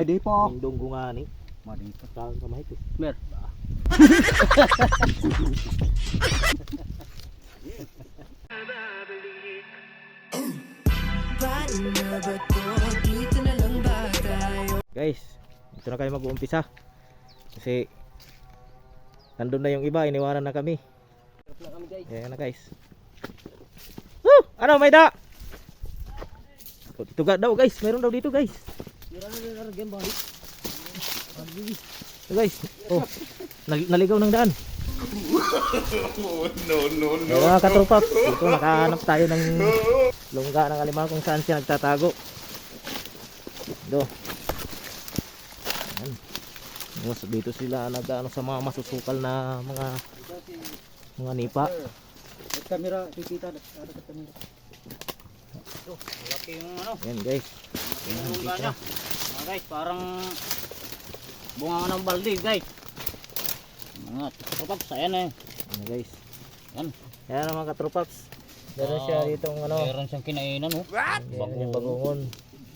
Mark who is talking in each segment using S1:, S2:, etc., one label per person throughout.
S1: Di po.
S2: Indong ko nga ni.
S1: Madi pa.
S2: Taon sa mahit.
S1: Mer.
S2: Guys, ito na kayo mag-uumpisa. Kasi nandun na yung iba, iniwanan na kami. Ayan na guys. Woo! Ano, may da? Tuga daw guys, meron daw dito guys. Ito guys, oh, naligaw ng daan. No. Mga katropa, dito nakahanap tayo ng lungga ng alimango kung saan siya nagtatago. Ito. Ayan. Dito sila nag-ano sa mga masusukal na mga nipa.
S1: Kamera, kikita na kamera.
S3: Ito, malaki yung ano.
S2: Ayan guys.
S3: Yung lungga niya. Guys, parang bunga ng balde guys. Mga katropaps, ayan eh.
S2: Ayan guys.
S3: Yan.
S2: Ayan mga katropaps. Meron siya dito ng ano.
S3: Meron siyang kinainan oh.
S2: Meron yung bagungon.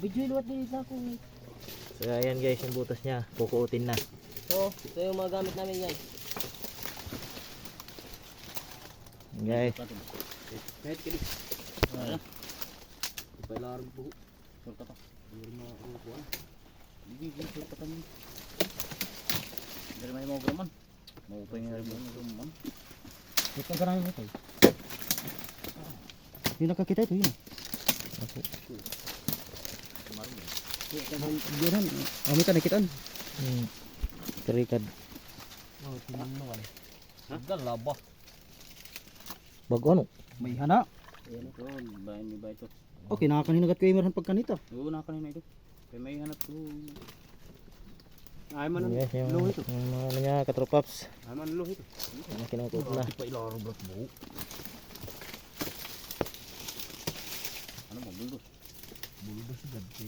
S1: Video iluwat din ako.
S2: So ayan guys, yung butas niya. Kukuutin na.
S1: So, ito yung mga gamit namin guys.
S2: Guys.
S1: Kahit kilig.
S3: Ayan.
S1: Ipailarang po.
S3: Sulta pa.
S1: Hindi mo kukuha.
S3: Hindi sulta pa niyo. Dari may mga graman. Maupay nga rin mga graman.
S1: Ito ang karami mo tayo. Yung nakakita ito yun. Diyan, kami ka nakitaan.
S2: Karikad.
S3: Oh, sinunuan. Galaba.
S2: Bago ano?
S1: May hana.
S3: Ayan ito, bayan ni ba ito?
S1: Okay, nakakanin agad kayo meron pagkanita.
S3: Oo, nakanina ito. Kaya may hanap to. Ay man
S2: Yes, yung
S3: luho ito.
S2: ano niya, katropaps.
S3: Ay man luho ito.
S2: Yung kinukot na.
S3: Ipailarang blat mo. Ano mo, buldos? Buldos agad si...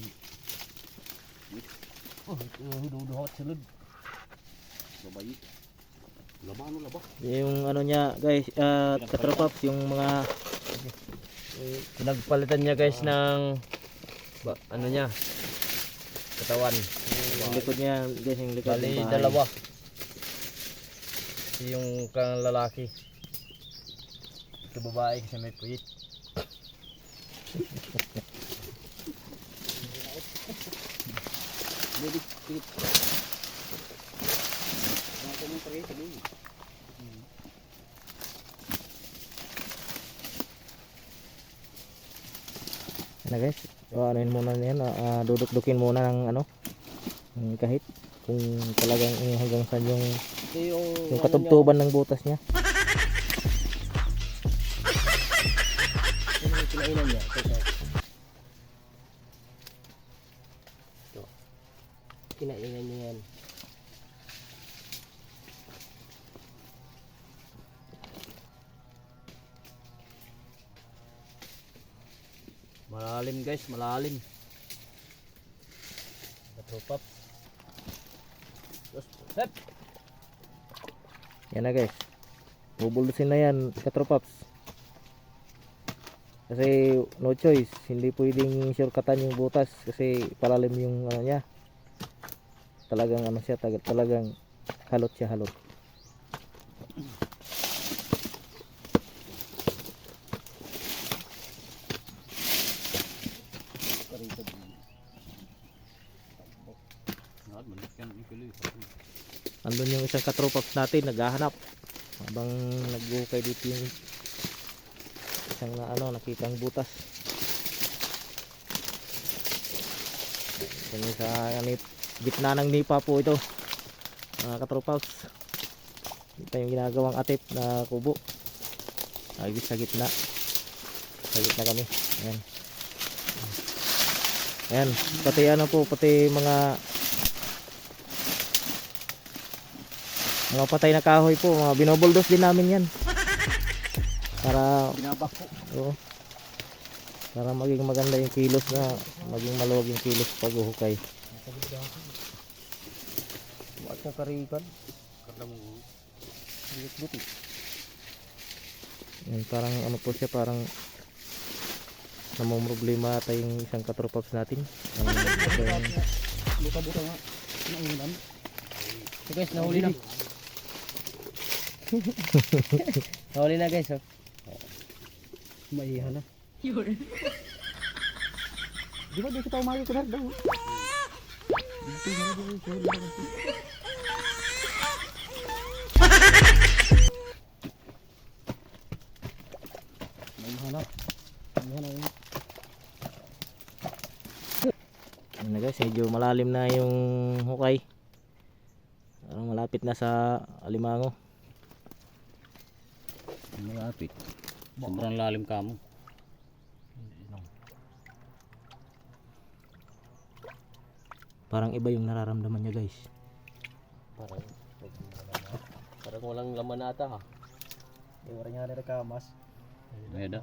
S3: Oh, hiduduhot silid. Babayi. Laba ano laba?
S2: Yung ano niya guys, katropaps, yung mga
S4: Pinagpalitan niya guys ng ano niya katawan.
S2: yung likod niya guys, yung likod
S4: Bali
S2: ng bahay.
S4: dalawa. Yung kang lalaki. Ito babae kasi may puwit.
S2: Ano guys, anuin muna yan, duduk-dukin muna ng ano, ng kahit kung talagang hanggang saan yung katubtuban ng butas niya.
S1: Kinainan niya. Kinainan niya yan.
S4: Malalim guys, malalim. Katropap. Step.
S2: Yan na guys, bubulusin na yan katropaps. Kasi no choice, hindi pwedeng shortcutan yung butas kasi palalim yung ano niya. Talagang ano siya, talagang halot siya, halot. Andun yung isang katropaps natin naghahanap habang nagbukay dito yung isang na ano, nakitang butas. Yan sa gitna ng nipa po ito mga katropaps. Ito yung ginagawang atip na kubo. Ayos sa gitna. Sa gitna kami. Ayan. Ayan. Pati ano po, pati mga patay na kahoy po, mga binobuldos din namin yan para
S1: Binabak po.
S2: oo, para maging maganda yung kilos, na maging maluwag yung kilos pag uhukay.
S1: Buat ka karikan.
S3: Karna mo.
S1: Buti.
S2: Yan, parang ano po siya, parang namumroblema ata yung isang katropaps natin.
S3: Buka-buka nga. Naunan.
S1: So guys, nahuli na. Nahuli na guys, oh.
S3: Maihan na. Di ba di kita umayo ko na daw? Maihan na. Maihan na.
S2: Ayun na guys, medyo malalim na yung hukay. Parang malapit na sa alimango.
S3: Malapit. Sobrang lalim ka mo.
S2: Parang iba yung nararamdaman niya guys.
S1: Parang walang laman ata ha.
S3: Yung orang nga na kamas. Meda.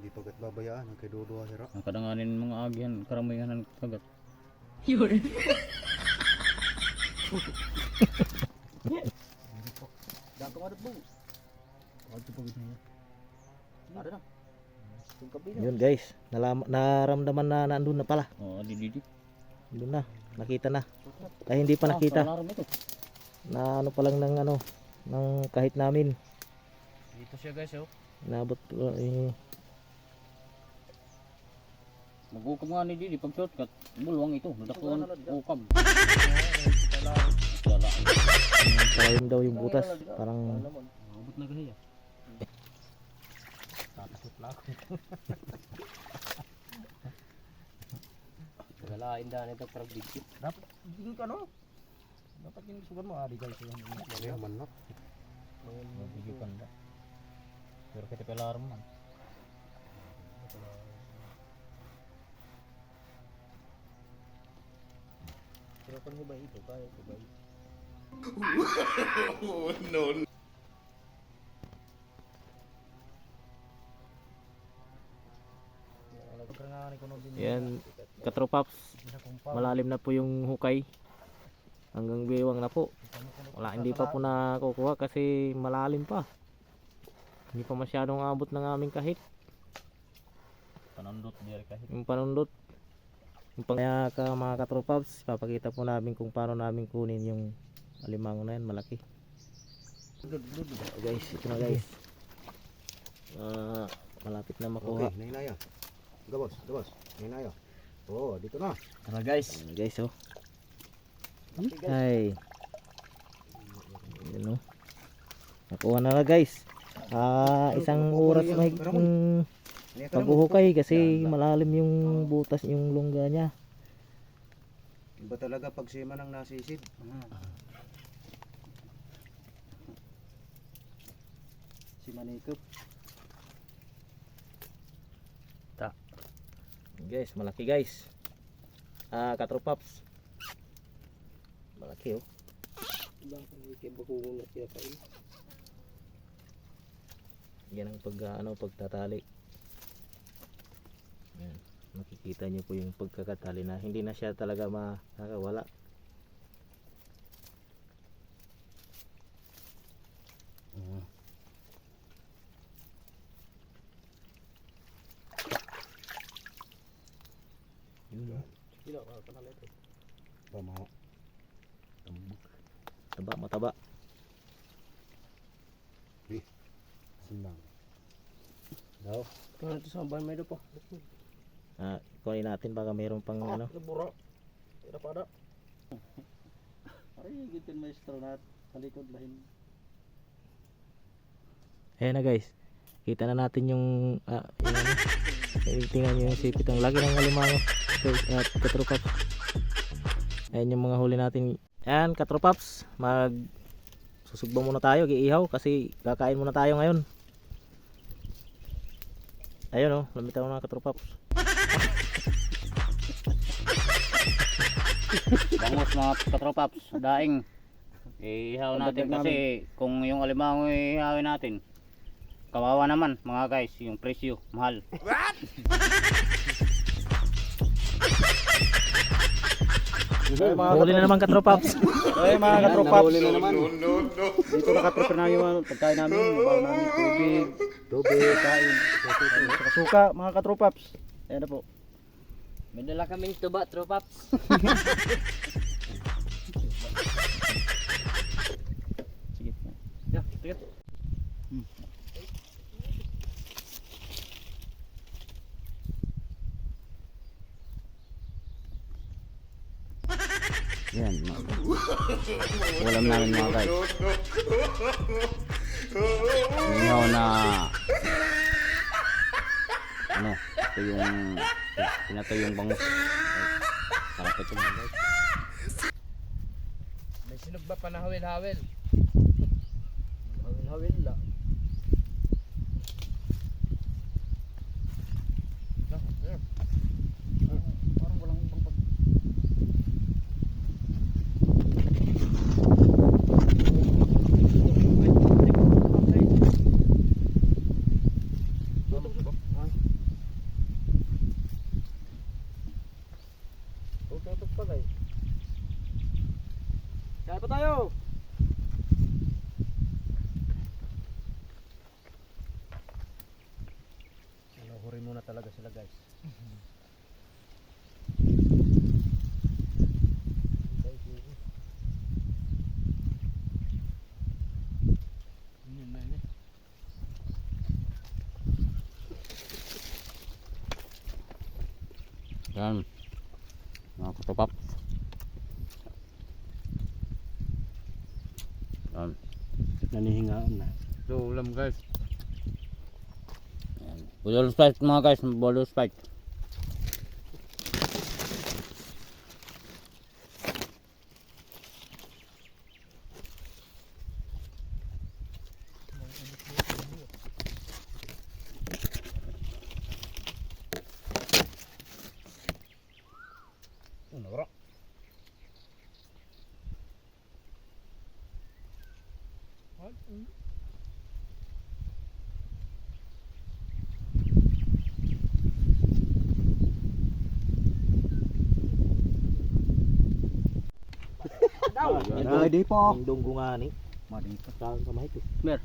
S5: Hindi pagat babayaan ang kay Dodo Hira.
S3: Ang kadanganin mga agihan, karamihan ng kagat.
S5: Dato nga po.
S3: Wag po gid niya.
S5: Ada na.
S2: Yun guys, naramdaman na nandun na pala.
S3: Oh, didi.
S2: Nandun na, nakita na. Ay hindi pa nakita.
S3: Alarm ito.
S2: Na ano pa lang ng ano, ng kahit namin.
S1: Dito siya guys, oh.
S2: Inabot
S3: Magukam nga ni Didi pag shortcut. Bulwang ito, nadakuan ukam.
S2: Talim daw yung butas. Parang
S3: Abot na gahiya.
S1: Tatakot na ako. Galain daan ito para bigit.
S5: Dapat din ka no. Dapat yung sugan mo ari guys yung man no.
S3: Bigyan ka na. Pero kita pa alarm man.
S1: Pero kung hubay ito, kaya hubay.
S2: yan, katropaps. Malalim na po yung hukay. Hanggang biwang na po. Wala, hindi pa po nakukuha kasi malalim pa. Hindi pa masyadong abot ng aming kahit.
S3: Panundot diyan kahit.
S2: Yung panundot. Yung kaya ka mga katropaps, papakita po namin kung paano namin kunin yung alimango na yan, malaki. Guys, ito na guys. Malapit na makuha.
S5: Okay, nainaya. Gabos. Nainaya. Oh, dito na.
S3: Tara guys.
S2: Ayan, guys, oh. Ay. Yun, oh. Nakuha na guys. Isang oras mahigit paghuhukay kasi malalim yung butas yung lungga niya.
S5: Iba talaga pag sima nang nasisid.
S3: Si Manikop.
S2: Guys, malaki guys. Katropaps. Malaki oh. Yan ang pagtatali. Yan. Makikita niyo po yung pagkakatali na hindi na siya talaga makakawala.
S5: Pamaho.
S2: Mataba.
S5: Simbang.
S2: Daw.
S1: Kaya ito sa bahay may po.
S2: Kunin natin baka mayroon pang ano.
S5: Bura. Tira pada.
S3: Ay, gitin maestro na talikod lahin.
S2: Ayan na guys. Kita na natin yung tingnan nyo yung sipit. Ang lagi ng alimango. Katropaps. Ayan yung mga huli natin. Ayan katropaps. Susugbang muna tayo. Giihaw kasi kakain muna tayo ngayon. Ayun oh. Lamitaw na katropaps.
S3: Bangos mga katropaps, daing. Ihaw natin kasi kung yung alimango ihawin natin. Kawawa naman mga guys, yung presyo, mahal. What?
S2: Huli na naman katropaps.
S3: Ay mga katropaps.
S5: Huli na naman.
S3: Dito nakaprepare na yung pagkain namin, bawa namin tubig, kain, suka mga katropaps. Ayan na po.
S4: May dala kaming tuba, tropaps.
S3: Sige. Yeah, sige. Yan, ulam namin mga guys. Inihaw na ano, ito yung pinato yung bangus. Sarap ito mga guys.
S1: May sinog ba panahawil-hawil? Hawil-hawil lang.
S5: Parang walang ibang pag...
S1: Tutok pa guys.
S5: Kaya pa tayo!
S1: Huri muna talaga sila guys.
S3: Yan, mga katupap. Yan.
S1: Nanihingaan na.
S5: So, ulam guys.
S3: Budol spike mga guys, budol spike.
S5: Unora.
S2: Ay, di po. Yung dunggo nga ni.
S5: Mading pa.
S2: Saan ka mahit eh.
S1: Mer.